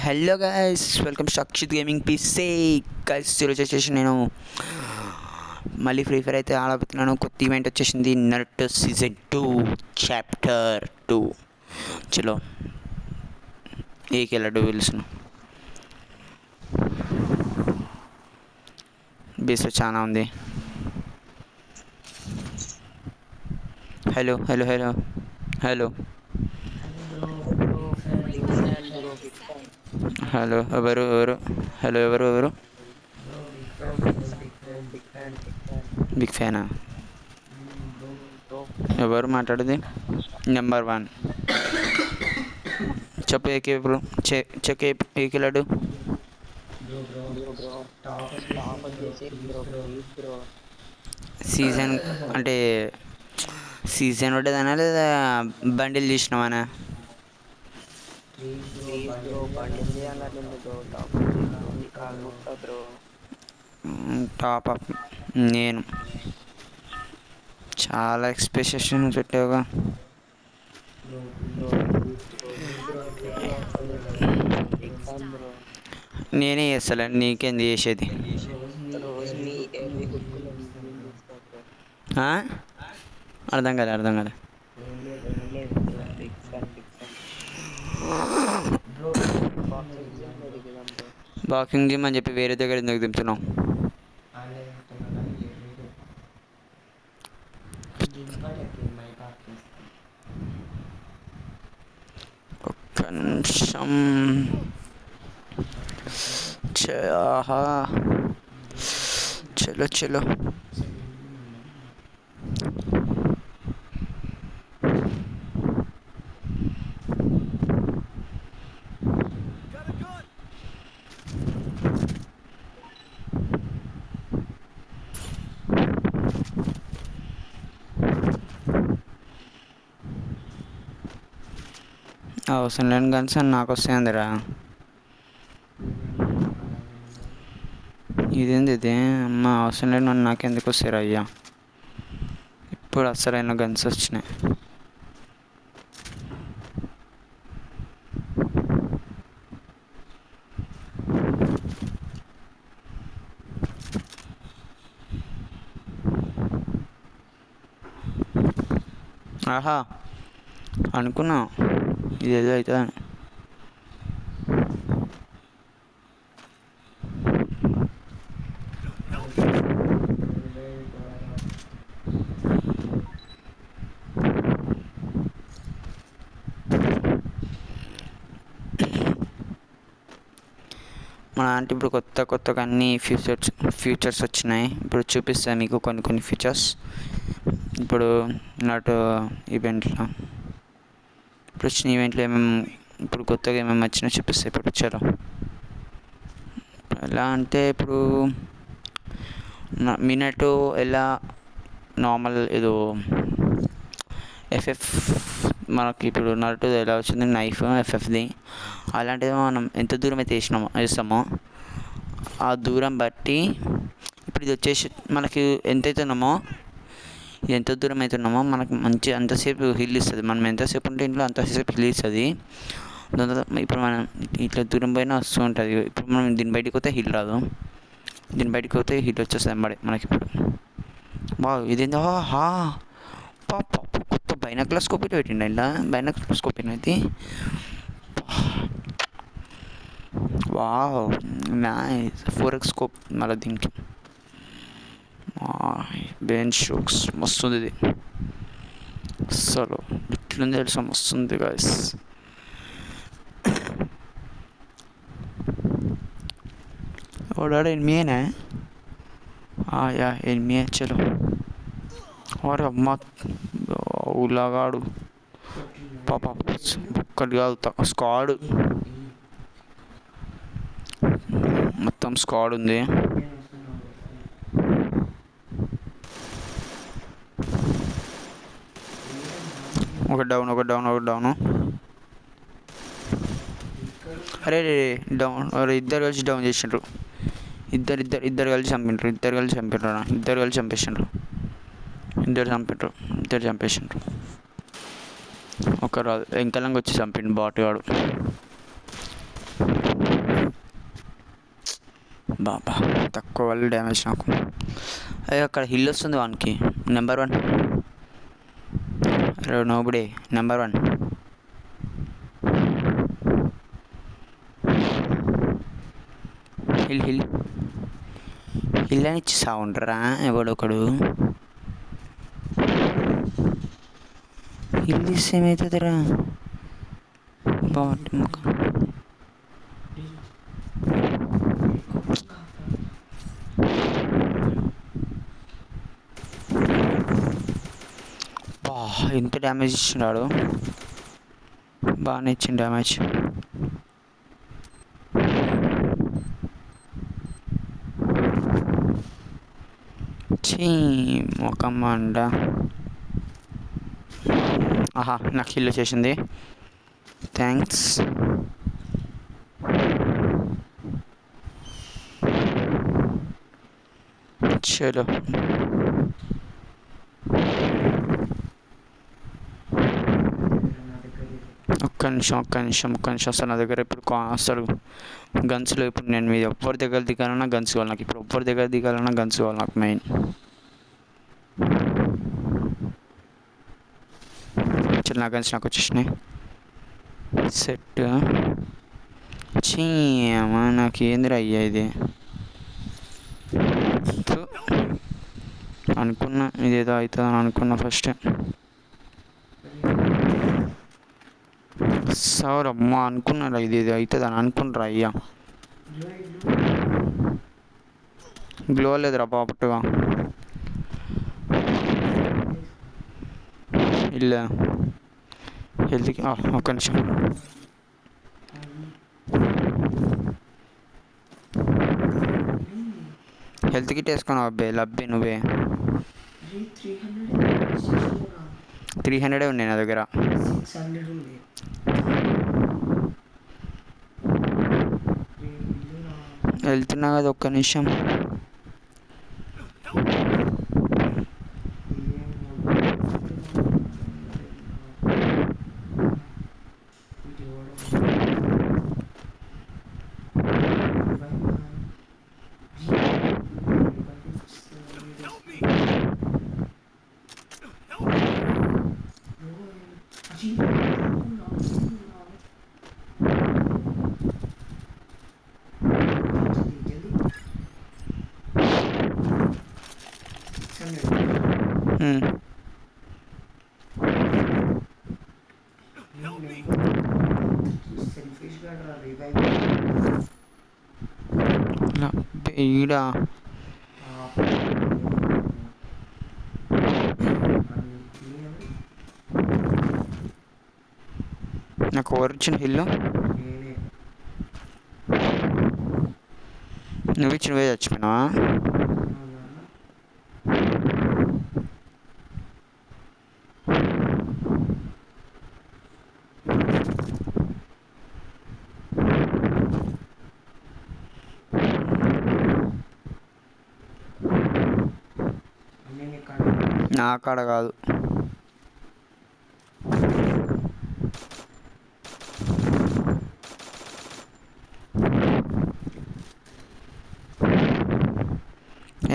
Hello guys, welcome Sakshith gaming పీసే. Guys ఈరోజు వచ్చేసి నేను మళ్ళీ ఫ్రీ ఫైర్ అయితే ఆడబోతున్నాను. కొత్త ఈవెంట్ వచ్చేసింది, నరుటో సీజన్ 2 చాప్టర్ 2. చలో ఏకెళ్ళడు పిలుచును. బేస్ చాలా ఉంది. Hello hello hello hello hello ఎవరు ఎవరు హలో ఎవరు ఎవరు బిగ్ ఫ్యానా? ఎవరు మాట్లాడేది? నెంబర్ 1 చెప్పు. ఏకే బ్రో, చెక్ ఏకెళ్ళాడు. సీజన్ అంటే సీజన్ ఉండేదనా లేదా బండిల్ తీసినావనా? టాప్ అప్ నేను చాలా ఎక్స్పెక్టేషన్ పెట్టావుగా. నేనే చేస్తాలే, నీకేంది చేసేది? అర్థం కాలే. బాక్సింగ్ జిమ్ అని చెప్పి వేరే దగ్గర ఎందుకు దింపుతున్నావు? ఒక్క నిమిషం. చలో చలో. అవసరం లేని గన్స్ నాకు వస్తాయందిరా. ఇదేంది ఇది? అమ్మ, అవసరం లేని నన్ను నాకెందుకు వస్తారా అయ్యా? ఇప్పుడు అసలైన గన్స్ వచ్చినాయి. ఆహా, అనుకున్నా ఇదేదో అవుతుందని. మన అంటే ఇప్పుడు కొత్తగా అన్ని ఫీచర్స్ వచ్చినాయి. ఇప్పుడు చూపిస్తాను మీకు కొన్ని ఫీచర్స్. ఇప్పుడు నాటు ఈవెంట్లో ఇప్పుడు వచ్చిన ఈవెంట్లో ఇప్పుడు కొత్తగా ఏమేమి వచ్చినా చూపిస్తాయి. ఇప్పుడు చలో. ఎలా అంటే ఇప్పుడు మినటు ఎలా నార్మల్ ఏదో ఎఫ్ఎఫ్ మనకి ఇప్పుడు నరుటో ఎలా వచ్చింది, నైఫ్ ఎఫ్ఎఫ్ది. అలాంటిది మనం ఎంత దూరం అయితే వేస్తామో ఆ దూరం బట్టి ఇప్పుడు ఇది వచ్చేసి మనకి ఎంత దూరం అవుతున్నామో మనకు మంచి అంతసేపు హిల్ ఇస్తుంది. మనం ఎంతసేపు ఉంటే ఇంట్లో అంతసేపు హిల్ ఇస్తుంది. దాని తర్వాత ఇప్పుడు మనం ఇట్లా దూరం పోయినా వస్తూ ఉంటుంది. ఇప్పుడు మనం దీని బయటికి పోతే హిల్ రాదు, దీని బయటికి పోతే హిల్ వచ్చేస్తుంది అమ్మడే మనకి. ఇప్పుడు ఇదేందో కొత్త బైనాక్యులర్ స్కోప్ ఇటు పెట్టిండ. ఇలా బైనాక్యులర్ స్కోప్ అయితే నైస్ 4x స్కోప్ మళ్ళీ దీనికి. బెంచ్ షోక్స్ మస్తుంది. ఇది అసలు ఇట్లుంది తెలుసా, మస్తుంది గాయస్. ఓడాడు ఎనిమియేనా? యా ఎనిమియే. చలో. और अम्मा ఉలాగాడు పాప ఒక్కటి కాదు, స్క్వాడ్ మొత్తం స్క్వాడ్ ఉంది. ఒక డౌన్. అరే డౌన్. ఇద్దరు కలిసి డౌన్ చేసిండ్రు. ఇద్దరు కలిసి చంపేసిండ్రు. ఇద్దరు చంపేసిండ్రు. ఒక రాదు వెంకలంగా వచ్చి చంపిండు బాటుగాడు. బాబా తక్కువ వాళ్ళు డ్యామేజ్ నాకు. అయ్యో అక్కడ హిల్ వస్తుంది వానికి. Number 1 నోబడే number 1. Hill hill hill అని ఇచ్చి సాగుంటారా ఎవడొకడు. హిల్ ఇస్తే ఏమవుతుందిరా బాగుంటుంది ముఖం. ఎంత డ్యామేజ్ ఇచ్చినాడు. బాగానే ఇచ్చింది డ్యామేజ్. చీ మొకమ్మండ. ఆహా నాకు హిల్ చేసింది. థ్యాంక్స్. చలో ఒక్క నిమిషం అసలు నా దగ్గర ఇప్పుడు అసలు గన్స్లో ఇప్పుడు నేను మీద ఎవ్వరి దగ్గర దిగాలన్నా గన్స్ కావాలి నాకు. ఇప్పుడు ఎవ్వరి దగ్గర దిగాలన్నా గన్స్ కావాలి నాకు మెయిన్. చల్ నా గన్స్ నాకు వచ్చేసినాయి. సెట్ చీమా నాకు ఏందిరా అయ్యా ఇది. అనుకున్నా ఇదేదో అవుతుందని అనుకున్నా ఫస్ట్. సౌరమ్మా అనుకున్నారా ఇది అవుతుందని అనుకుంటారా అయ్యా. గ్లో లేదురా బాపట్టుగా. ఇలా హెల్త్కి ఒక్క నిమిషం. హెల్త్ కిట్ వేసుకున్నావు అబ్బాయి లబ్బే నువ్వే. 300 ఉన్నాయి నా దగ్గర. వెళ్తున్నా కదా ఒక్క నిమిషం. ఈడా నాకు ఒరిజిన్ హిల్ నువ్వు ఇచ్చినవే చచ్చిపోయినావా. నా కాడ కాదు.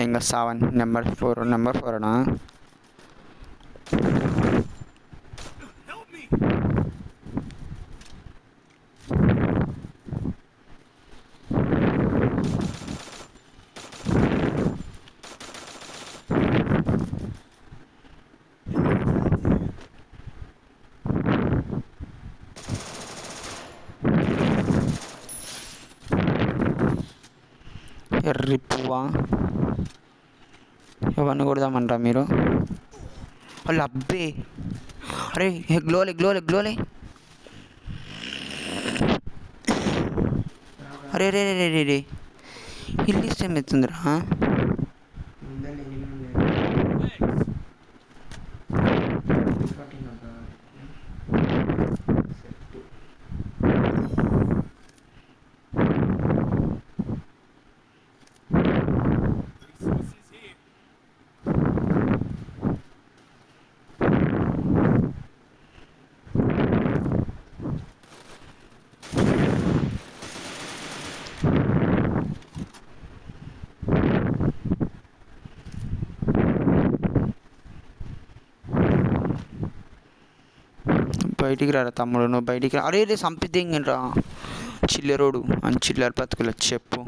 ఇంకా 7 నెంబర్ 4 అనా. ఎర్రి పువ్వా ఎవరిని కొడదామంటారా మీరు. వాళ్ళు అబ్బే అరే గ్లోలే అరే రే రే రే రే హిల్ ఇస్తే ఏమవుతుందిరా. బయటికి రారా తమ్ముడు, నువ్వు బయటికి రా. అరే రే సంపిద్దేం రా చిల్లరోడు అని చిల్లర బతుకులు చెప్పు.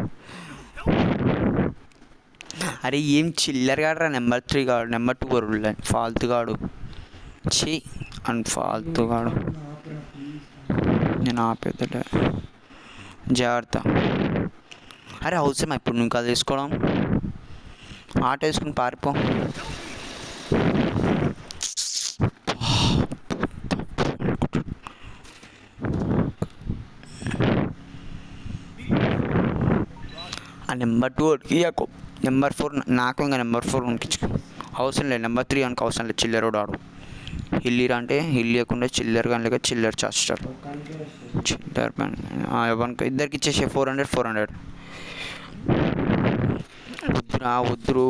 అరే ఏం చిల్లర కాడరా నెంబర్ 3 కాడు, నెంబర్ 2 వరుడు ఫాల్తు కాడు. చీ అని ఫాల్తు కాడు. నేను ఆపేద్దలే జాగ్రత్త. అరే అవసరమా ఇప్పుడు నువ్వు కదా తీసుకోవడం? ఆట వేసుకుని పారిపో. ఆ నెంబర్ 2 ఇయ్యకు, నెంబర్ 4 నాకు. ఇంకా నెంబర్ 4 ఉనికించు అవసరం లేదు. నెంబర్ 3 అనుకో అవసరం లేదు. చిల్లరోడు ఆడు. హిల్లీరా అంటే హిల్ ఇవ్వకుండా చిల్లర్ కానీ లేక చిల్లర్ చేస్తాడు. చిల్లర్ ఎవరికి ఇద్దరికి ఇచ్చేసే 400 400. వద్దురా వద్దురు.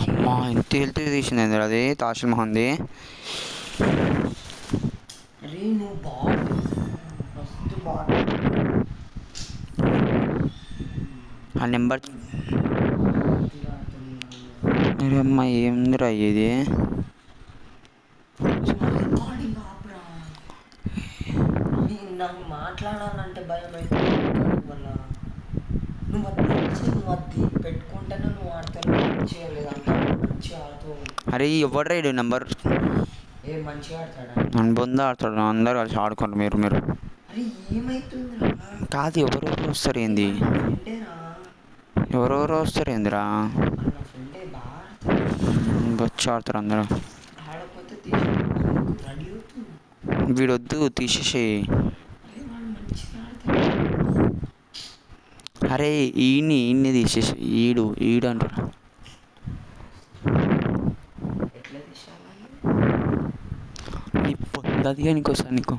అమ్మా ఎంత హెల్త్ తీసింది అది తాషల్ మహంది. ఆ నెంబర్ అరే అమ్మా ఏందిరా ఇది? నాకు మాట్లాడాలంటే భయం అవుతుంది. నువ్వు అది పెట్టుకుంటేనే నువ్వు ఆడతావు. మంచిగా మంచిగా ఆడుతూ. అరే ఎవరు రైడు నెంబర్ ఏ మంచిగా ఆడతాడా? నన్ను బొంద ఆడతాడు. అందరు కలిసి ఆడుకోండి మీరు మీరు. అరే ఏమైతుంది కాదు ఎవరెవరు వస్తారు ఏంది? ఎవరెవరు వస్తారు ఏందిరా? వచ్చి ఆడతారు అందరూ. వీడొద్దు తీసేసేయి. అరే ఈయన్ని తీసేసి ఈడు అంటారు. నీ పొందదిగా నీకోసారి నీకు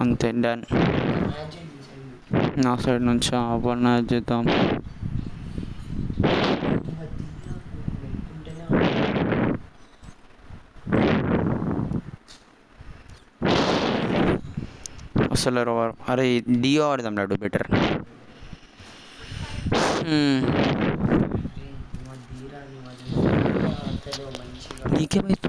అంతే డన్. నా సైడ్ నుంచి ఆపణ చేద్దాం. అసలు అరే డియో ఆడదాం లాడు బెటర్. నీకేమైతే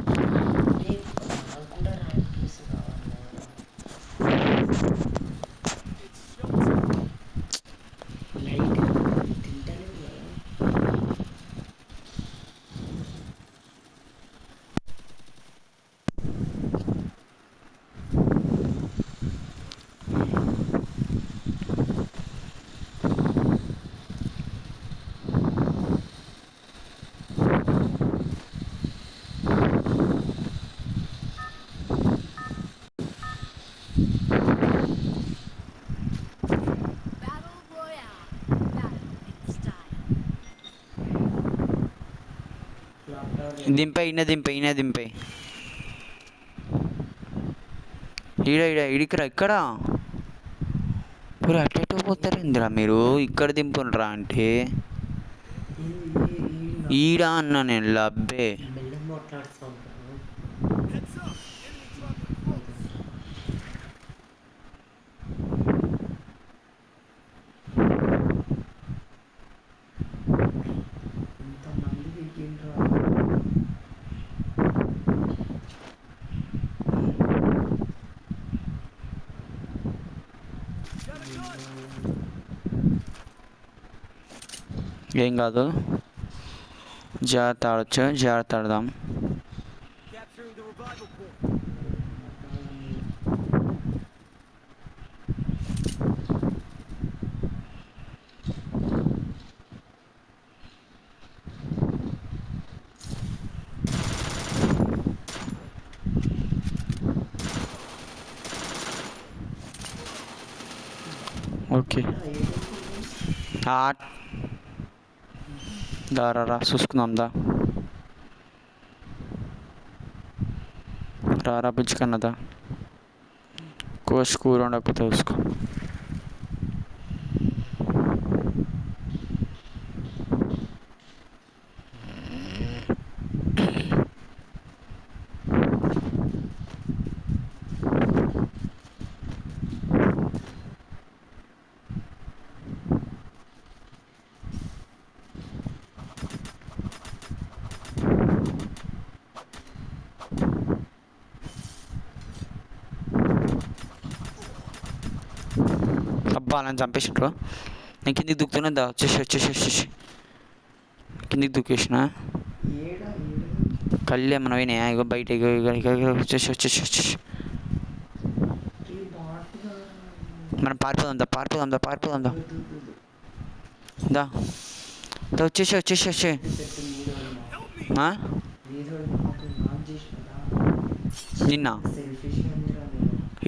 దింపై ఇడికిరా ఇక్కడ మీరు అట్లా పోతారు ఇందిరా మీరు. ఇక్కడ దింపునరా అంటే ఈడా అన్నా నేను లబ్బే. ఏం కాదు, జాగ్రత్త ఆడొచ్చు, జాగ్రత్త ఆడదాం. ఓకే రా చూసుకుందాం దా. రా పిచ్చుకన్నదా కోసి కూర ఉండకపోతే చూసుకో. వాళ్ళని చంపేసిండ్రు. నేను కిందికి దుక్కుతున్నా, వచ్చేసి కిందికి దుక్కేసిన. కళ్ళు ఏమన్నా పోయినాయా? ఇగో బయట వచ్చేసి మనం పారిపోదాం దా వచ్చేసి నిన్న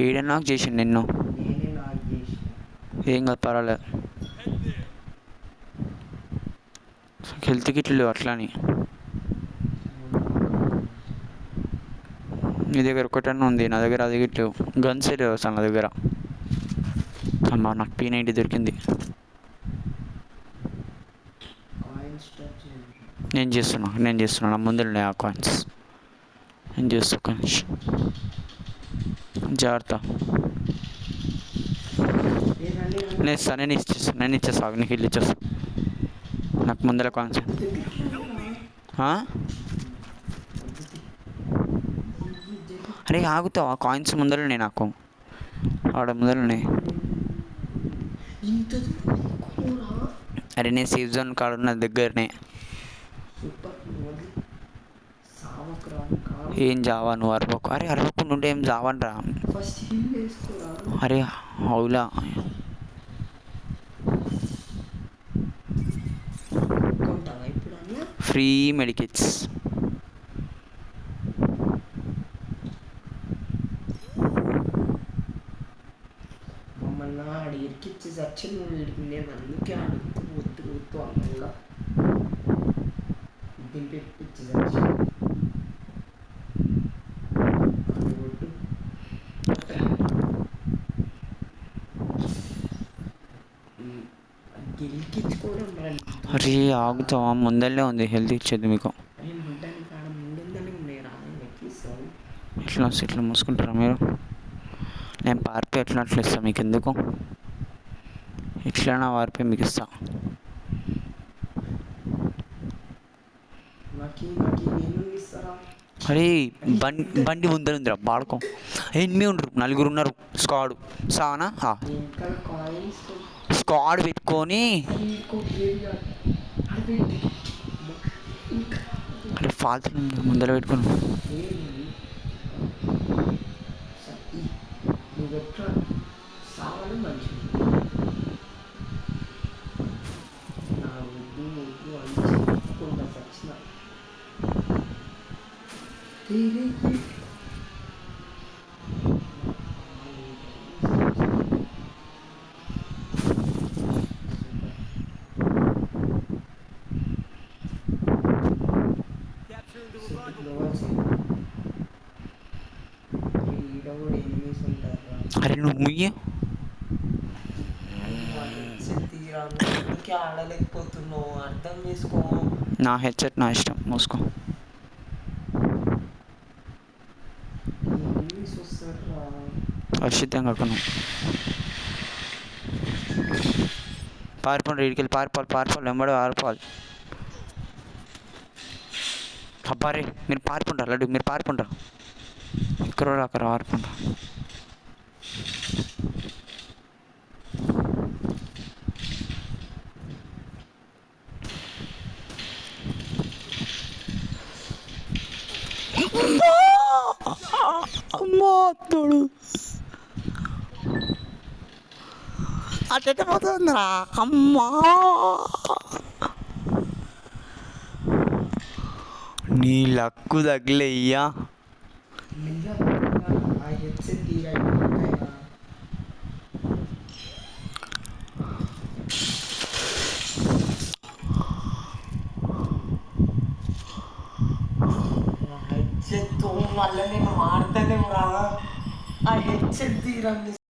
ఏడన్నా నాకు చేసిండు నిన్ను. ఏం కాదు, పర్వాలేదు. హెల్త్ కిట్లు లేవు అట్లా అని. నీ దగ్గర ఒకటన్నా ఉంది, నా దగ్గర అది గిట్టు గన్సే లేవు అసలు నా దగ్గర. అమ్మా నాకు P90 దొరికింది. నేను చేస్తున్నా నా ముందు ఉన్నాయి ఆ కాయిన్స్. నేను చేస్తా ఒక నిమిషం, జాగ్రత్త. నేను ఇచ్చేస్తా నీకు ఇల్లు ఇచ్చేస్తా. నాకు ముందర కాయిన్స్ అరే ఆగుతావా? కాయిన్స్ ముందరనే నాకు, ఆడ ముందరనే. అరే నేను సేఫ్ జోన్ కాడ ఉన్న దగ్గరనే. ఏం జావా నువ్వు అరవకు. అరే అరవకుండా ఉంటే ఏం జావనరా. అరే అవులా ఫ్రీ మెడికిట్స్. ఇరికిచ్చి చచ్చి నువ్వు వీడికి నేను అందుకే అడుగుతూ వద్దు అన్నంగా దింపిచ్చి చచ్చి గెలికించుకోవడం. అరే ఆగుతావా? ముందరనే ఉంది, హెల్త్ ఇచ్చేది మీకు. ఇట్లా మూసుకుంటారా మీరు? నేను పారిపోయి అట్లా ఇస్తాను మీకు. ఎందుకు ఇట్లా పారిపోయి మీకు ఇస్తా. అరే బండి ముందర ఉందిరా, బాడుకో. ఎనిమిది ఉండరు, 4 ఉన్నారు స్క్వాడ్. సావనా? స్క్వాడ్ పెట్టుకొని అరే ఫాల్తు ముందర పెట్టుకుని అరే నువ్వు ముయ్య ఆడలేకపోతున్నావు, అర్థం చేసుకో. నా హెడ్సెట్ నా ఇష్టం, మూసుకో. వర్షితం కాకుండా పారిపోండి, ఇడికెళ్ళి పారిపోవాలి వెంబడి పారిపోవాలి. అబ్బారే మీరు పారిపోంటారు, లడ్డు మీరు పారిపోంటారు. ఇక్కడ అక్కడ పారిపోంటారు. అమ్మా తోడు అట్ట పోతుందిరా. అమ్మా నీ లక్కు తగిలయ్యా. మళ్ళీ నేను వాడతానే రా ఆ హెడ్సెట్ తీరా.